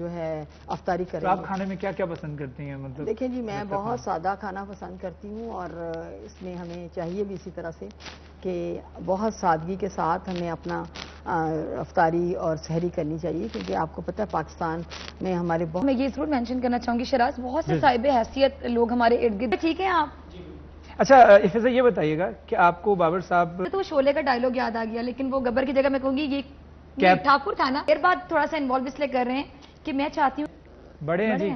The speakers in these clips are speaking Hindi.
जो है अफ्तारी करेंगे। तो आप खाने में क्या क्या पसंद करती हैं? मतलब देखिए जी, मैं बहुत सादा खाना पसंद करती हूँ और इसमें हमें चाहिए भी इसी तरह से कि बहुत सादगी के साथ हमें अपना अफ्तारी और सहरी करनी चाहिए, क्योंकि आपको पता है पाकिस्तान में हमारे बहुत। मैं ये जरूर मेंशन करना चाहूंगी शराज, बहुत से साहिब हैसियत लोग हमारे इर्द गिर्द। ठीक है आप? अच्छा, इसे ये बताइएगा कि आपको बाबर साहब तो शोले का डायलॉग याद आ गया, लेकिन वो गब्बर की जगह मैं कहूंगी ये ठाकुर था ना। देर बाद थोड़ा सा इन्वॉल्व इसलिए कर रहे हैं कि मैं चाहती हूँ बड़े हैं जी।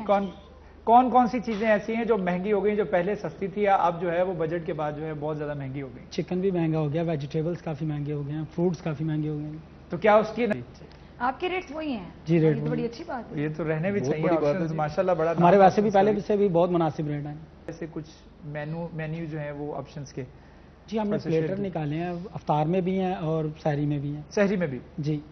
कौन सी चीजें ऐसी हैं जो महंगी हो गई, जो पहले सस्ती थी या अब जो है वो बजट के बाद जो है बहुत ज्यादा महंगी हो गई? चिकन भी महंगा हो गया, वेजिटेबल्स काफी महंगे हो गए हैं, फ्रूट्स काफी महंगे हो गए हैं। तो क्या उसकी आपके रेट्स वही हैं? जी, रेट तो बड़ी अच्छी बात है। ये तो रहने भी चाहिए ऑप्शंस, माशाल्लाह बड़ा हमारे वैसे भी पहले से भी बहुत मुनासिब रेट हैं। ऐसे कुछ मेन्यू जो है वो ऑप्शंस के जी हमने प्लेटर निकाले हैं, अफ्तार में भी हैं और सहरी में भी हैं। सहरी में भी? जी।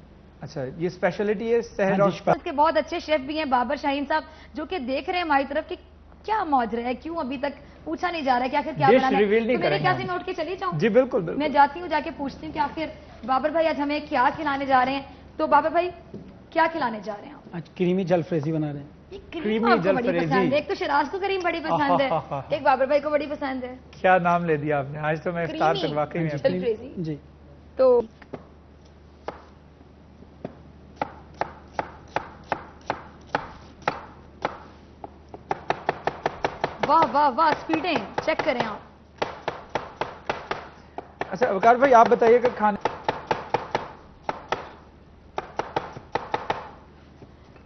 अच्छा, ये स्पेशलिटी है सहर और के बहुत अच्छे शेफ भी हैं बाबर शाहीन साहब, जो कि देख रहे हैं हमारी तरफ कि क्या मौजरा है, क्यों अभी तक पूछा नहीं जा रहा है कि आखिर क्या बनाना है। तो मेरे क्या से मैं उठ के चली जाऊँ? जी बिल्कुल, बिल्कुल। मैं जाती हूँ, जाके पूछती हूँ कि आखिर बाबर भाई आज हमें क्या खिलाने जा रहे हैं। तो बाबर भाई क्या खिलाने जा रहे हैं आप? आज क्रीमी जलफ्रेजी बना रहे हैं। क्रीम आपको बड़ी पसंद है। एक तो शिराज को क्रीम बड़ी पसंद है, एक बाबर भाई को बड़ी पसंद है। क्या नाम ले दिया आपने, आज तो मैं इफ्तार तक वाकई में जलफ्रेजी। जी। तो वाह वाह वाह, स्पीडें चेक करें आप। अच्छा वकार भाई, आप बताइए कि खाने।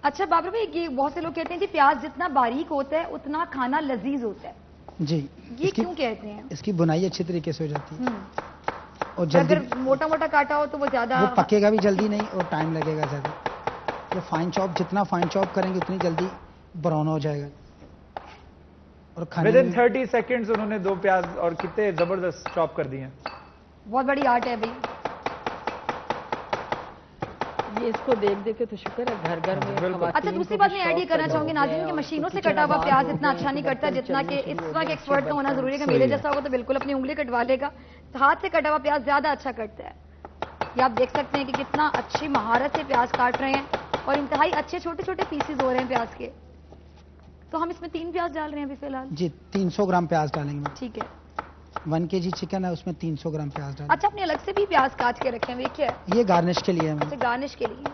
अच्छा बाबर भाई, ये बहुत से लोग कहते हैं कि प्याज जितना बारीक होता है उतना खाना लजीज होता है। जी। ये क्यों कहते हैं? इसकी बुनाई अच्छी तरीके से हो जाती है और जल्दी, अगर मोटा मोटा काटा हो तो वो ज्यादा पकेगा भी जल्दी नहीं और टाइम लगेगा ज्यादा। तो फाइन चॉप, जितना फाइन चॉप करेंगे उतनी जल्दी ब्राउन हो जाएगा। और खाने विदिन 30 सेकंड्स उन्होंने 2 प्याज और कितने जबरदस्त चॉप कर दिए। बहुत बड़ी आर्ट है भाई ये। इसको देख देख के तो शुक्र है घर घर में। अच्छा, दूसरी बात मैं ऐड ये करना चाहूंगी नाज़रीन कि मशीनों से कटा हुआ प्याज इतना अच्छा नहीं कटता जितना कि इस वक्त एक्सपर्ट का होना जरूरी है। कि मेरे जैसा होगा तो बिल्कुल अपनी उंगली कटवा लेगा। हाथ से कटा हुआ प्याज ज्यादा अच्छा कटता है। ये आप देख सकते हैं कि कितना अच्छी महारत से प्याज काट रहे हैं और इंतहाई अच्छे छोटे छोटे पीसेज हो रहे हैं प्याज के। तो हम इसमें 3 प्याज डाल रहे हैं अभी फिलहाल। जी 300 ग्राम प्याज डालेंगे। ठीक है। 1 kg चिकन है, उसमें 300 ग्राम प्याज डालेंगे। अच्छा, अपने अलग से भी प्याज काट के रखे हैं, देखिए ये गार्निश के लिए है। अच्छा, गार्निश के लिए।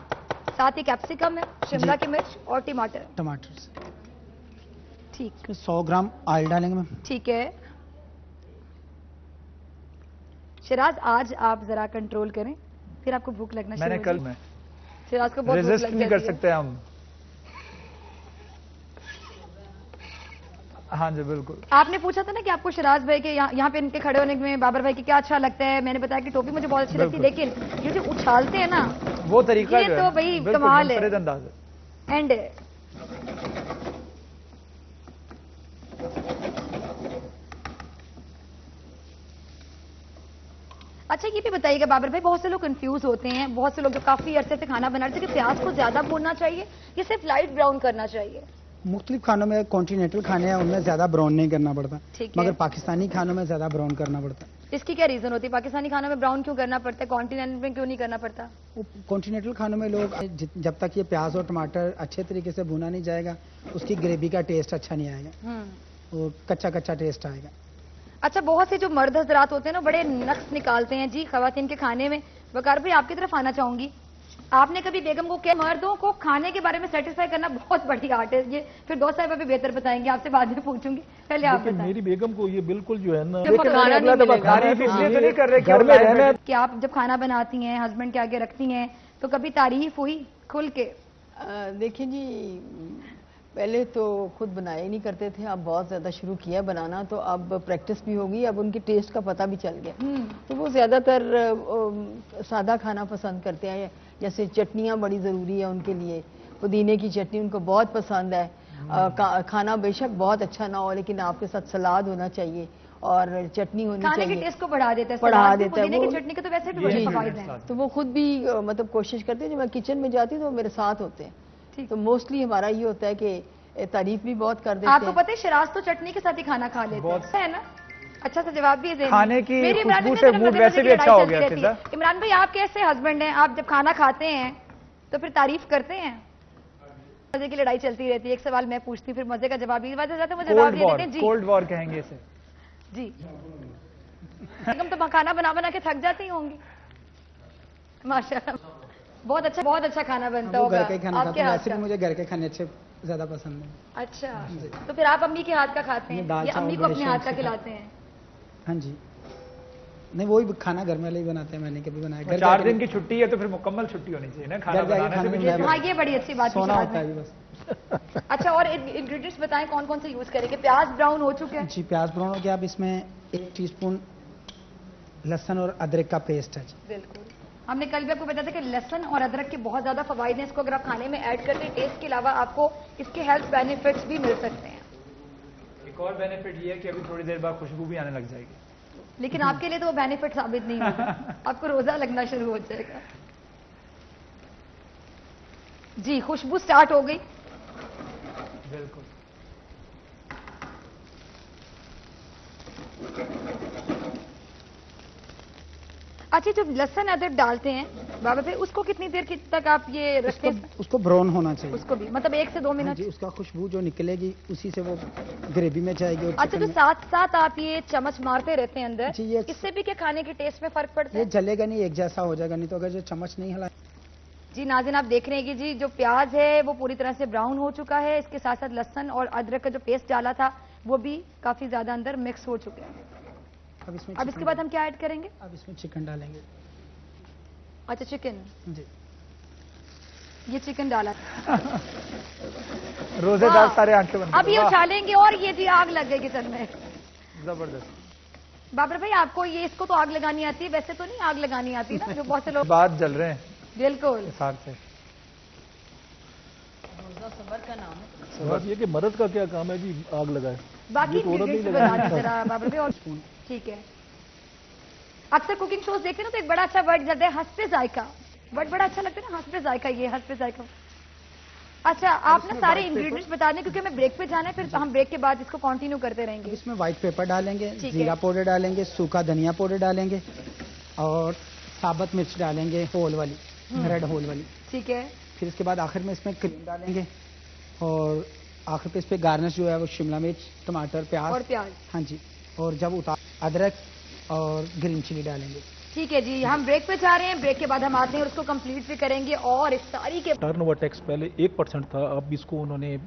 साथ ही कैप्सिकम है, शिमला की मिर्च और टमाटर। ठीक। 100 ग्राम ऑयल डालेंगे मैम। ठीक है। शिराज, आज आप जरा कंट्रोल करें, फिर आपको भूख लगना शुरू हो मैंने कल में शिराज को बहुत भूख रेजिस्ट लग नहीं कर जाती है। सकते हम। हाँ जी बिल्कुल। आपने पूछा था ना कि आपको शिराज भाई के यहाँ पे इनके खड़े होने में बाबर भाई की क्या अच्छा लगता है। मैंने बताया कि टोपी मुझे बहुत अच्छी लगती है, लेकिन ये जो उछालते हैं ना वो तरीका ये तो भाई कमाल है, अंदाज है। एंड अच्छा ये भी बताइएगा बाबर भाई, बहुत से लोग कंफ्यूज होते हैं, बहुत से लोग जो काफी अरसे से खाना बना रहे थे कि प्याज को ज्यादा भूनना चाहिए या सिर्फ लाइट ब्राउन करना चाहिए? मुख्तलिफ खानों में, कॉन्टिनेंटल खाने हैं उनमें ज्यादा ब्राउन नहीं करना पड़ता, मगर पाकिस्तानी खानों में ज्यादा ब्राउन करना पड़ता है। इसकी क्या रीजन होती है? पाकिस्तानी खानों में ब्राउन क्यों करना पड़ता है, कॉन्टिनेंटल में क्यों नहीं करना पड़ता? कॉन्टिनेंटल खानों में लोग जब तक ये प्याज और टमाटर अच्छे तरीके से भुना नहीं जाएगा उसकी ग्रेवी का टेस्ट अच्छा नहीं आएगा और कच्चा कच्चा टेस्ट आएगा। अच्छा, बहुत से जो मर्द हजरात होते हैं ना बड़े नक्स निकालते हैं जी खवातीन के खाने में। वकार भाई आपकी तरफ आना चाहूंगी, आपने कभी बेगम को क्या? मर्दों को खाने के बारे में सेटिस्फाई करना बहुत बड़ी आर्ट है। ये फिर 2 साहिबा भी बेहतर बताएंगे, आपसे बाद में पूछूंगी, पहले आप बताएं। मेरी बेगम को ये बिल्कुल जो है ना, तारीफ इसलिए तो नहीं कर रहे घर में रहना कि आप जब खाना बनाती हैं हस्बैंड के आगे रखती हैं तो कभी तारीफ हुई खुल के? देखिए जी, पहले तो खुद बनाया ही नहीं करते थे, अब बहुत ज्यादा शुरू किया बनाना, तो अब प्रैक्टिस भी होगी, अब उनके टेस्ट का पता भी चल गया। तो वो ज्यादातर सादा खाना पसंद करते हैं। जैसे चटनियाँ बड़ी ज़रूरी है उनके लिए, पुदीने की चटनी उनको बहुत पसंद है। खाना बेशक बहुत अच्छा ना हो लेकिन आपके साथ सलाद होना चाहिए और चटनी होनी चाहिए। खाने के टेस्ट को बढ़ा देता है, पुदीने की चटनी के तो वैसे भी बड़े फायदे हैं। तो वो खुद भी मतलब कोशिश करते हैं, जब मैं किचन में जाती हूँ तो मेरे साथ होते हैं। तो मोस्टली हमारा ये होता है कि तारीफ भी बहुत कर देते हैं। आपको पता है शिराज तो चटनी के साथ ही खाना खा लेते हैं ना? अच्छा सा जवाब भी दे। खाने की खुशबू से मूड वैसे भी अच्छा हो गया। इमरान भाई, आप कैसे हस्बैंड हैं? आप जब खाना खाते हैं तो फिर तारीफ करते हैं? मजे की लड़ाई चलती रहती है, एक सवाल मैं पूछती हूँ फिर मजे का जवाब ये वजह जाते मुझे जवाब ये देते हैं। जी कोल्ड वॉर कहेंगे इसे। जी एकदम तो खाना बना बना के थक जाती होंगी माशाल्लाह। बहुत अच्छा खाना बनता वो होगा घर का ही खाना आपके खाते हैं, हाथ वैसे भी का। मुझे घर के खाने अच्छे ज्यादा पसंद है। अच्छा तो फिर आप अम्मी के हाथ का खाते हैं दाल या अम्मी चावल को बड़े अपने शौक हाथ का से खिलाते हैं? हाँ जी, नहीं वही खाना घर में ही बनाते हैं, मैंने कभी बनाया। घर 4 दिन की छुट्टी है तो फिर मुकम्मल छुट्टी होनी चाहिए ना, खाना घर जाके बनाने से भी खाने में हाँ ये बड़ी अच्छी बात सोना है। होता है अभी बस। अच्छा और इंग्रेडिएंट्स बताएं कौन कौन से यूज करेंगे? प्याज ब्राउन हो चुके हैं जी, प्याज ब्राउन हो गया। अब इसमें 1 टीस्पून लहसुन और अदरक का पेस्ट है जी। बिल्कुल। हमने कल भी आपको बताया था कि लहसुन और अदरक के बहुत ज्यादा फवायद हैं, इसको अगर आप खाने में ऐड करते हैं टेस्ट के अलावा आपको इसके हेल्थ बेनिफिट्स भी मिल सकते हैं। एक और बेनिफिट ये है कि अभी थोड़ी देर बाद खुशबू भी आने लग जाएगी, लेकिन आपके लिए तो वो बेनिफिट साबित नहीं होगा, आपको रोजा लगना शुरू हो जाएगा। जी खुशबू स्टार्ट हो गई। बिल्कुल। अच्छा जब लहसुन अदरक डालते हैं बाबा भाई उसको कितनी देर तक आप ये रखते हैं? उसको ब्राउन होना चाहिए। उसको भी मतलब 1 से 2 हाँ मिनट? जी, उसका खुशबू जो निकलेगी उसी से वो ग्रेवी में जाएगी। और अच्छा तो चिकन साथ साथ आप ये चम्मच मारते रहते हैं अंदर, जी, ये इससे भी क्या खाने के टेस्ट में फर्क पड़ता ये है? जलेगा नहीं, एक जैसा हो जाएगा। नहीं तो अगर जो चम्मच नहीं हिला। जी नाज़रीन आप देख रहे हैं कि जी जो प्याज है वो पूरी तरह से ब्राउन हो चुका है, इसके साथ साथ लहसुन और अदरक का जो पेस्ट डाला था वो भी काफी ज्यादा अंदर मिक्स हो चुके हैं। अब इसमें अब इसके बाद हम क्या ऐड करेंगे? अब इसमें चिकन डालेंगे। अच्छा चिकन, जी, ये चिकन डाला रोजेदार वाह। सारे आंखें बंद अब करो, ये वाह, उछालेंगे और ये जी आग लग गई किचन में। जबरदस्त। बाबर भाई आपको ये इसको तो आग लगानी आती है, वैसे तो नहीं आग लगानी आती ना जो बहुत से लोग। बात जल रहे हैं बिल्कुल इस आग से। रोजा सबर का नाम है। बात ये कि मर्द का क्या काम है जी आग लगाए। बाकी ये तो औरत नहीं ingredients बता लगाती। दें जरा बाबर भाई। और ठीक है, अक्सर कुकिंग शोज देखते हैं ना तो एक बड़ा अच्छा वर्ड जाता है हस्बे जायका, वर्ड बड़ा अच्छा लगता है ना हस्बे जायका, ये हस्बे जायका। अच्छा आप ना सारे इंग्रेडिएंट्स बता दें क्योंकि हमें ब्रेक पे जाना है, फिर हम ब्रेक के बाद इसको कंटिन्यू करते अब रहेंगे। इसमें व्हाइट पेपर डालेंगे, ठीक है। जीरा पाउडर डालेंगे, सूखा धनिया पाउडर डालेंगे और साबुत मिर्च डालेंगे, होल वाली, रेड होल वाली। ठीक है, फिर इसके बाद आखिर में इसमें क्रीम डालेंगे और आखिर पे इस पे गार्निश जो है वो शिमला मिर्च, टमाटर, प्याज और प्याज। हाँ जी, और जब उतार अदरक और ग्रीन चिली डालेंगे। ठीक है जी, हम ब्रेक पे जा रहे हैं, ब्रेक के बाद हम आते हैं और उसको कंप्लीट भी करेंगे और इफ्तारी के टर्नओवर टैक्स पहले 1% था, अब इसको उन्होंने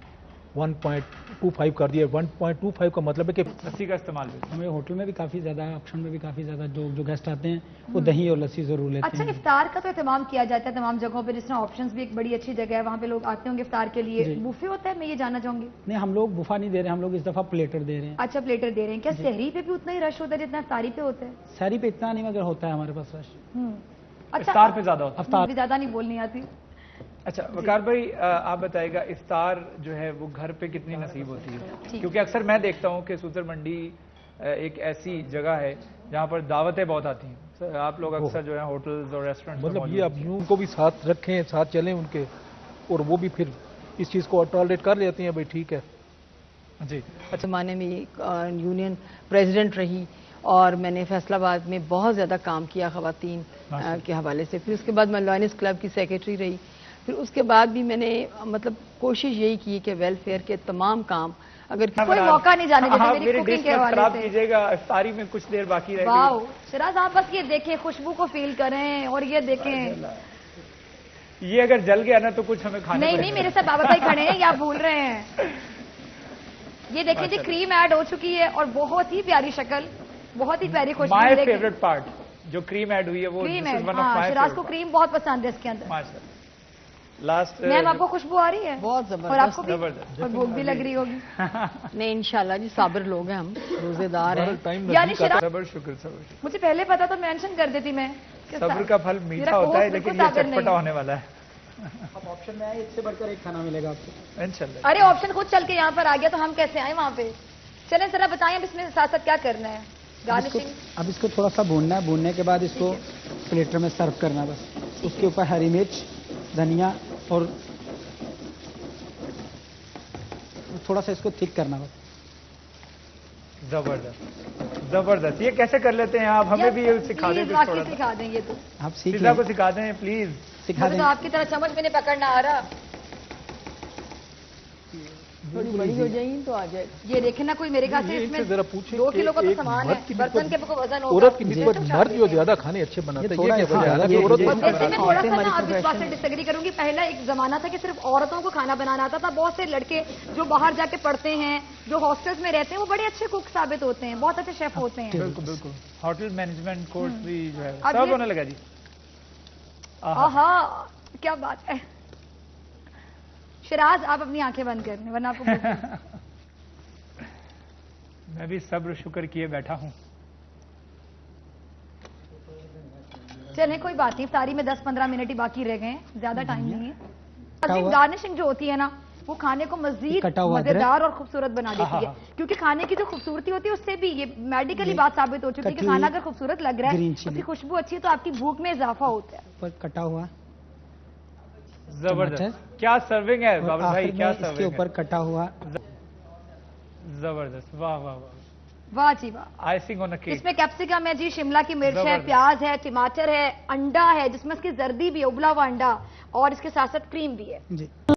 1.25 कर दिया। 1.25 का मतलब है कि लस्सी का इस्तेमाल भी। हमें होटल में भी काफ़ी ज़्यादा ऑप्शन में भी काफ़ी ज़्यादा जो गेस्ट आते हैं वो दही और लस्सी ज़रूर लेते अच्छा हैं। इफ्तार का तो एहतमाम किया जाता है तमाम जगहों पे, जिस तरह ऑप्शंस भी एक बड़ी अच्छी जगह है, वहाँ पे लोग आते होंगे इफ्तार के लिए। जी। बुफे होता है, मैं ये जानना चाहूंगी। नहीं, हम लोग बुफा नहीं दे रहे हैं, हम लोग इस दफ़ा प्लेटर दे रहे हैं। अच्छा प्लेटर दे रहे हैं, क्या सहरी पे भी उतना ही रश होता है जितना इफ्तारी पे होता है? शहरी पे इतना नहीं मगर होता है हमारे पास रश। अच्छा इफ्तार पे ज्यादा होता है। मुझे ज्यादा नहीं बोलनी आती। अच्छा वकार भाई आप बताइएगा इफ्तार जो है वो घर पे कितनी नसीब होती है? ठीक। क्योंकि अक्सर मैं देखता हूँ कि सूतर मंडी एक ऐसी जगह है जहाँ पर दावतें बहुत आती हैं। सर, आप लोग अक्सर जो है होटल्स और रेस्टोरेंट मतलब ये अब यूं को भी साथ रखें, साथ चलें उनके, और वो भी फिर इस चीज़ को टॉलरेट कर लेते हैं, भाई ठीक है जी। अच्छा ज़माने में यूनियन प्रेसिडेंट रही और मैंने फैसलाबाद में बहुत ज़्यादा काम किया ख़वातीन के हवाले से। फिर उसके बाद मैं लॉयनिस क्लब की सेक्रेटरी रही। फिर उसके बाद भी मैंने मतलब कोशिश यही की कि वेलफेयर के तमाम काम अगर कोई मौका नहीं जाने देते मेरी मेरी कुकिंग डिश के हवाले खराब से। कीजिएगा, इफ्तारी में कुछ देर बाकी रह वाओ गई। शिराज आप बस ये देखें, खुशबू को फील करें और ये देखें। ये अगर जल गया ना तो कुछ हमें खाने नहीं नहीं, मेरे साथ बाबा भाई खड़े हैं, ये आप भूल रहे हैं। ये देखिए जी क्रीम ऐड हो चुकी है और बहुत ही प्यारी शक्ल, बहुत ही प्यारी खुशबू। माय देखिए, फेवरेट पार्ट जो क्रीम ऐड हुई है वो क्रीम this है। is one of हाँ my शिराज को favorite क्रीम बहुत पसंद है इसके अंदर। माशाल्लाह। लास्ट मैम आपको खुशबू आ रही है? बहुत और आपको ज़बरदस्त। भी? जबरदस्त। और भूख भी लग रही होगी। नहीं इंशाल्लाह जी, साबिर लोग हैं हम, रोजेदार हैं। टाइम यानी नजदीक आता शिराज सबर शुक्र सबर। मुझे पहले पता तो मेंशन कर देती मैं कि सब्र का फल मेरा मीठा होता है कोर्स लेकिन बिल्कुल ये साबिर नहीं चटपटा है। होने वाला है अब ऑप्शन में आए, एक से बढ़कर एक खाना मिलेगा आपको। इंशाल्लाह। अरे ऑप्शन खुद चल के यहाँ पर आ गया तो हम कैसे आए वहाँ पे? चलें जरा बताएं अब इसमें साथ साथ क्या करना है? गार्निशिंग। अब इसको थोड़ा सा भूनना है, भूनने के बाद इसको प्लेटर में सर्व करना है बस। उसके ऊपर हरी मिर्च, धनिया और थोड़ा सा इसको थिक करना बस। जबरदस्त जबरदस्त। ये कैसे कर लेते हैं आप? हमें भी ये सिखा दें प्लीज कुछ वाकई थोड़ा सा। सिखा दें ये तो। आप सीख पिज्जा को लें, सिखा दें प्लीज। सिखा मुझे तो दें। आपकी तरह चम्मच में नहीं पकड़ना आ रहा। थोड़ी बड़ी हो जाएगी तो आ जाएगी। ये देखे ना, कोई मेरे ख्याल से इसमें जरा पूछे 2 किलो का तो एक सामान मर्द है, की बर्तन के निस्बत वजन होगा। औरत की निस्बत मर्द जो ज्यादा खाने अच्छे बनाता है, ये क्या वजह है? औरत और वैसे मैं थोड़ा सा ना अब इस बात से डिसएग्री करूंगी। पहला एक जमाना था कि सिर्फ औरतों को खाना बनाना आता था। बहुत से लड़के जो बाहर जाके पढ़ते हैं, जो हॉस्टल्स में रहते हैं, वो बड़े अच्छे कुक साबित होते हैं, बहुत अच्छे शेफ होते हैं। बिल्कुल बिल्कुल। होटल मैनेजमेंट कोर्स भी जो है अब सब ये- होने लगा जी। आहा, क्या बात है। शिराज, आप अपनी आंखें बंद कर लें वरना आपको भूख लगे। मैं भी सब्र शुक्र किए बैठा हूँ। चलें, कोई बात नहीं, इफ्तारी में 10-15 मिनट ही बाकी रह गए हैं, ज्यादा टाइम नहीं है। हुआ- गार्निशिंग जो होती है ना, वो खाने को मजीद कटा हुआ अदरक। मजेदार और खूबसूरत बना देती है। क्योंकि खाने की जो खूबसूरती होती है उससे भी ये मेडिकली बात साबित हो चुकी है कि कटी खाना हुई अगर खूबसूरत लग रहा है, ग्रीन चिली। उसकी खुशबू अच्छी है तो आपकी भूख में इजाफा होता है। पर कटा हुआ जबरदस्त, टमाटर। क्या सर्विंग है और बाबर भाई, आखिर क्या में इसके सर्विंग ऊपर है। कटा हुआ जबरदस्त, वाह वाह वाह। वाह जी वाह। Icing on a cake. इसमें कैप्सिकम है जी, शिमला की मिर्च है, जबरदस्त। प्याज है, टमाटर है, अंडा है जिसमें इसकी जर्दी भी है, उबला हुआ अंडा, और इसके साथ साथ क्रीम भी है। जी।